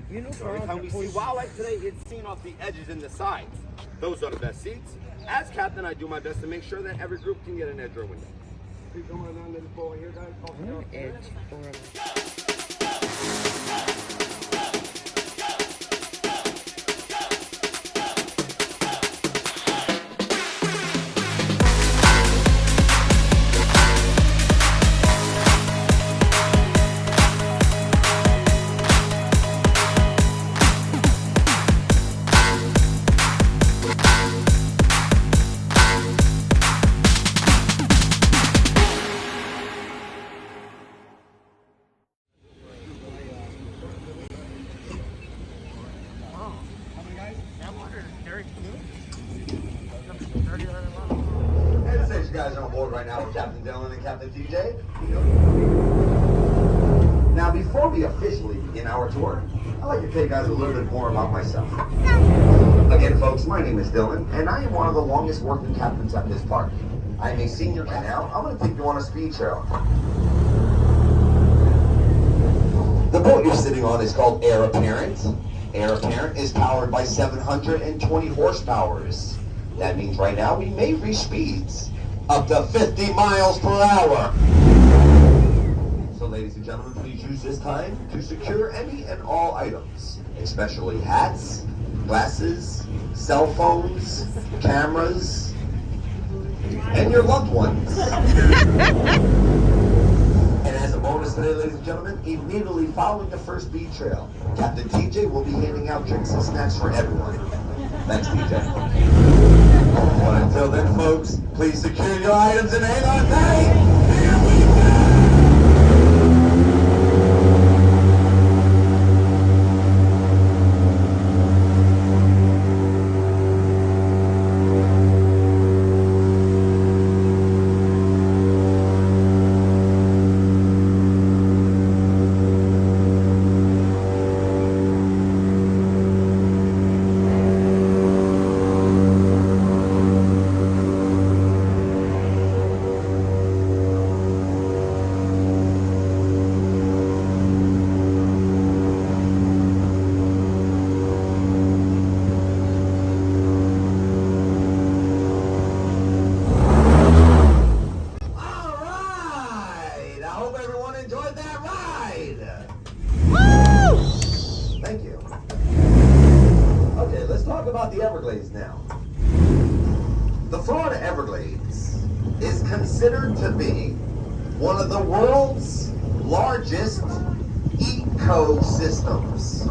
So every time we see wildlife today, it's seen off the edges and the sides. Those are the best seats. As captain, I do my best to make sure that every group can get an edge or window. Keep going on this ball here, guys. Edge or And since you guys are on board right now with Captain Dylan and Captain TJ, now before we officially begin our tour, I'd like to tell you guys a little bit more about myself. Again, folks, my name is Dylan, and I am one of the longest working captains at this park. I am a senior, and now I'm going to take you on a speed trail. The boat you're sitting on is called Air Apparent. Air Apparent is powered by 720 horsepowers. That means right now we may reach speeds up to 50 miles per hour. So ladies and gentlemen, please use this time to secure any and all items, especially hats, glasses, cell phones, cameras, and your loved ones. And as a bonus today, ladies and gentlemen, immediately following the first speed trail, Captain TJ will be handing out drinks and snacks for everyone. Thanks, TJ. But until then, folks, please secure your items and hang on tight. Here we go! Thank you. Okay, let's talk about the Everglades now. The Florida Everglades is considered to be one of the world's largest ecosystems.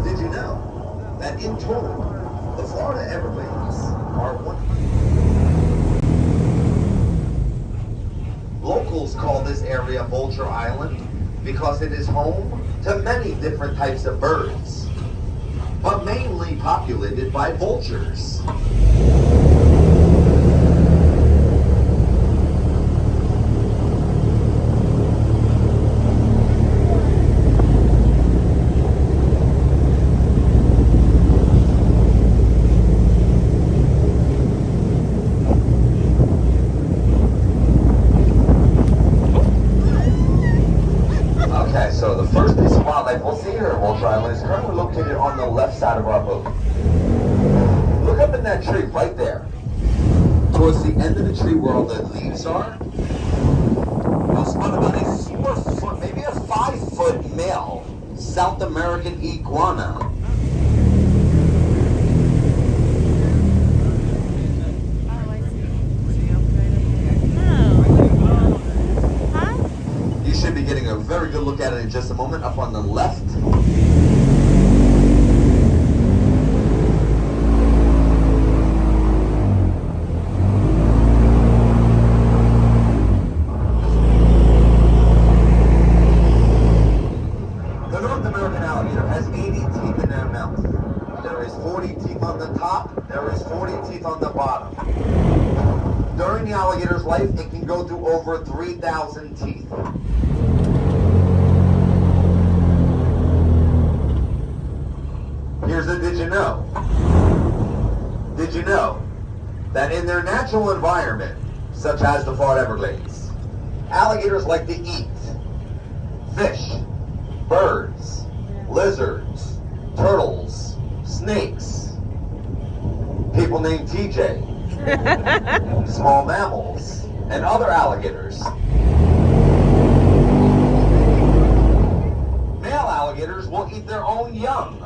Did you know that in total, the Florida Everglades are Locals call this area Vulture Island because it is home to many different types of birds, but mainly populated by vultures. So the first piece of wildlife we'll see here at Vulture Island is currently located on the left side of our boat. Look up in that tree right there. Towards the end of the tree where all the leaves are, you'll spot about a 4 foot, maybe a 5 foot male South American iguana. Should be getting a very good look at it in just a moment. Up on the left. The North American alligator has 80 teeth in their mouth. There is 40 teeth on the top. There is 40 teeth on the bottom. During the alligator's life, it can go through over 3,000 teeth. Here's a did you know? Did you know that in their natural environment, such as the Florida Everglades, alligators like to eat fish, birds, lizards, turtles, snakes, people named TJ, small mammals, and other alligators. Male alligators will eat their own young.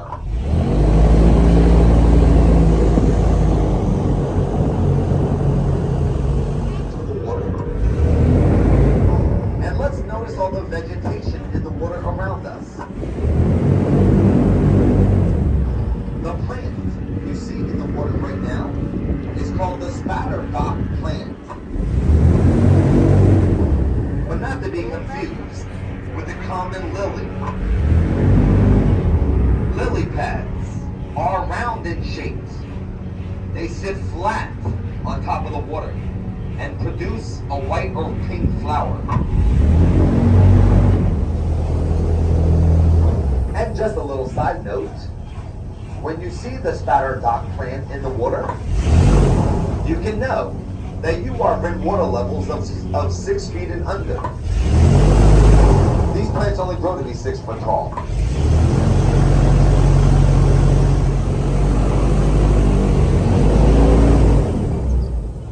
And let's notice all the vegetation in the water around us. The plant you see in the water right now is called the spatterdock plant. But not to be confused with the common lily. Lily pads are rounded shaped. They sit flat on top of the water and produce a white or pink flower. And just a little side note, when you see the spatterdock plant in the water, you can know that you are in water levels of 6 feet and under. These plants only grow to be 6 foot tall.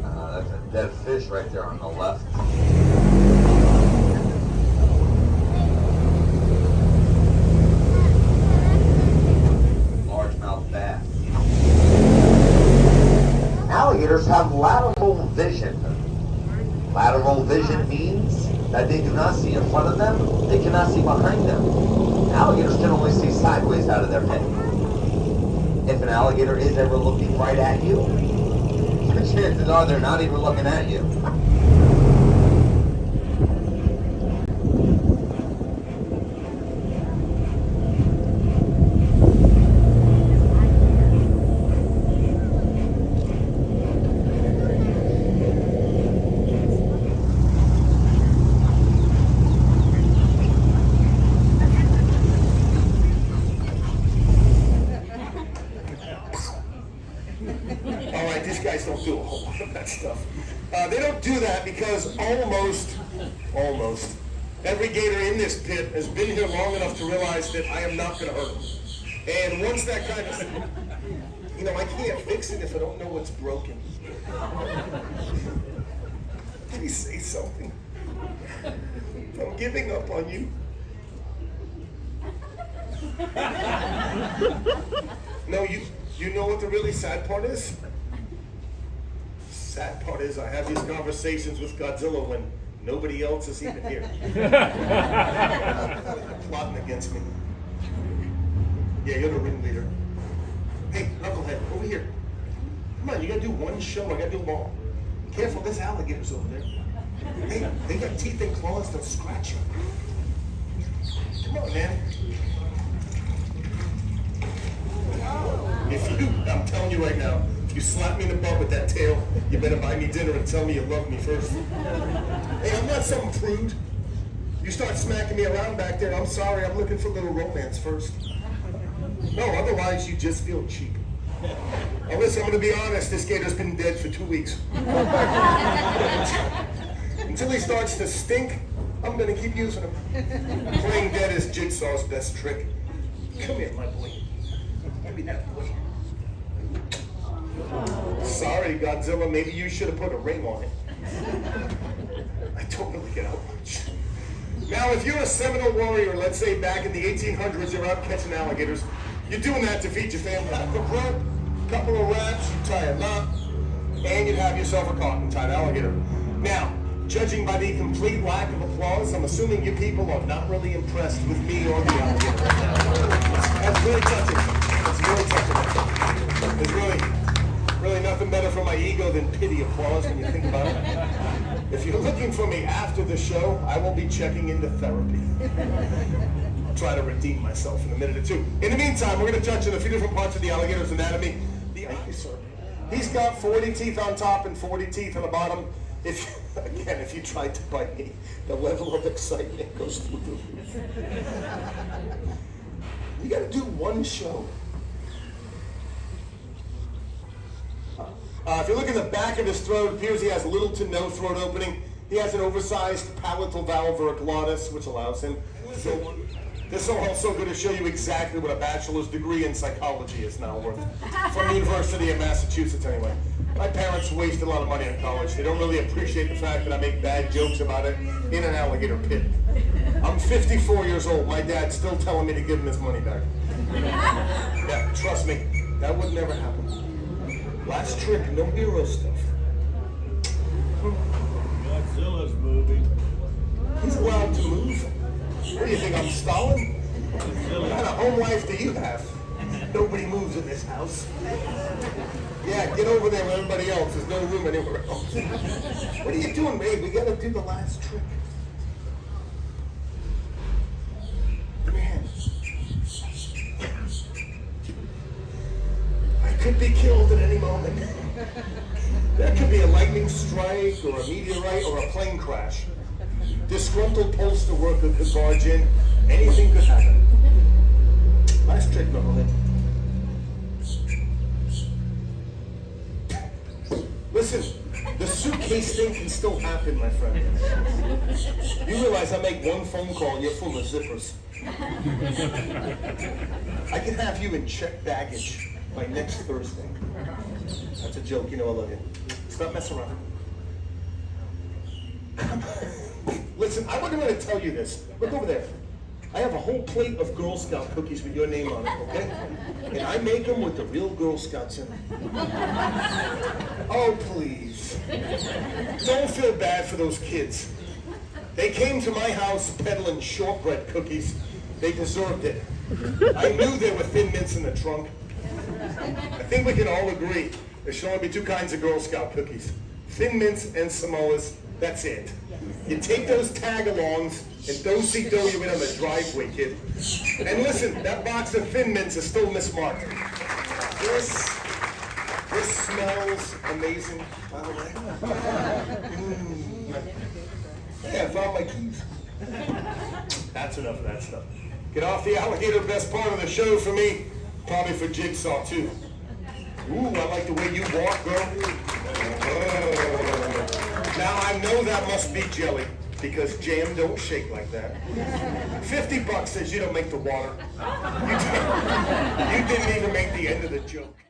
That's a dead fish right there on the left. Largemouth bass. Alligators have lateral vision. Lateral vision means that they do not see in front of them, they cannot see behind them. Alligators can only see sideways out of their head. If an alligator is ever looking right at you, the chances are they're not even looking at you. Alright, these guys don't do a whole lot of that stuff. They don't do that because almost every gator in this pit has been here long enough to realize that I am not going to hurt them. And once that kind of, I can't fix it if I don't know what's broken. Please say something. I'm giving up on you. No, you know what the really sad part is? Sad part is I have these conversations with Godzilla when nobody else is even here. They're plotting against me. Yeah, you're the ringleader. Hey, knucklehead, over here. Come on, you gotta do one show, I gotta do them all. Careful, there's alligators over there. Hey, they got teeth and claws that'll scratch you. Come on, man. I'm telling you right now, if you slap me in the butt with that tail, you better buy me dinner and tell me you love me first. Hey, I'm not some prude. You start smacking me around back there, I'm sorry, I'm looking for a little romance first. No, otherwise you just feel cheap. Now listen, I'm going to be honest, this gator's been dead for 2 weeks. Until he starts to stink, I'm going to keep using him. Playing dead is Jigsaw's best trick. Come here, my boy. Give me that boy. Sorry, Godzilla, maybe you should have put a ring on it. I don't really get out much. Now, if you're a Seminole warrior, let's say back in the 1800s, you're out catching alligators, you're doing that to feed your family. A rope, a couple of wraps, you tie a knot, and you'd have yourself a cotton-tied alligator. Now, judging by the complete lack of applause, I'm assuming you people are not really impressed with me or the alligator right now. That's really touching. That's really touching. There's really nothing better for my ego than pity applause when you think about it. If you're looking for me after the show, I will be checking into therapy. I'll try to redeem myself in a minute or two. In the meantime, we're going to touch on a few different parts of the alligator's anatomy. The eyesore. He's got 40 teeth on top and 40 teeth on the bottom. If you tried to bite me, the level of excitement goes through the roof. You got to do one show. If you look at the back of his throat, it appears he has little to no throat opening. He has an oversized palatal valve or a glottis, which allows him to This will also go to show you exactly what a bachelor's degree in psychology is now worth. From the University of Massachusetts, anyway. My parents wasted a lot of money on college. They don't really appreciate the fact that I make bad jokes about it in an alligator pit. I'm 54 years old. My dad's still telling me to give him his money back. Yeah, trust me, that would never happen. Last trick, no hero stuff. Godzilla's moving. He's allowed to move. What do you think, I'm Stalin? What kind of home life do you have? Nobody moves in this house. Yeah, get over there with everybody else. There's no room anywhere else. What are you doing, babe? We gotta do the last trick. Man. I could be killed at any moment. That could be a lightning strike, or a meteorite, or a plane crash. Disgruntled postal worker could barge in. Anything could happen. Last trick, Knucklehead. Listen, the suitcase thing can still happen, my friend. You realize I make one phone call and you're full of zippers. I can have you in checked baggage by next Thursday. That's a joke, you know I love you. Stop messing around. Listen, I wasn't going to tell you this. Look over there. I have a whole plate of Girl Scout cookies with your name on it, okay? And I make them with the real Girl Scouts in them. Oh, please. Don't feel bad for those kids. They came to my house peddling shortbread cookies. They deserved it. I knew there were Thin Mints in the trunk. I think we can all agree there should only be two kinds of Girl Scout cookies. Thin Mints and Samoas. That's it. You take those tag-alongs and do-si-do you in on the driveway, kid. And listen, that box of Thin Mints is still mismarked. This smells amazing, by the way. Hey, I found my keys. That's enough of that stuff. Get off the alligator, best part of the show for me. Probably for Jigsaw, too. Ooh, I like the way you walk, girl. Now, I know that must be jelly, because jam don't shake like that. $50 says you don't make the water. You didn't even make the end of the joke.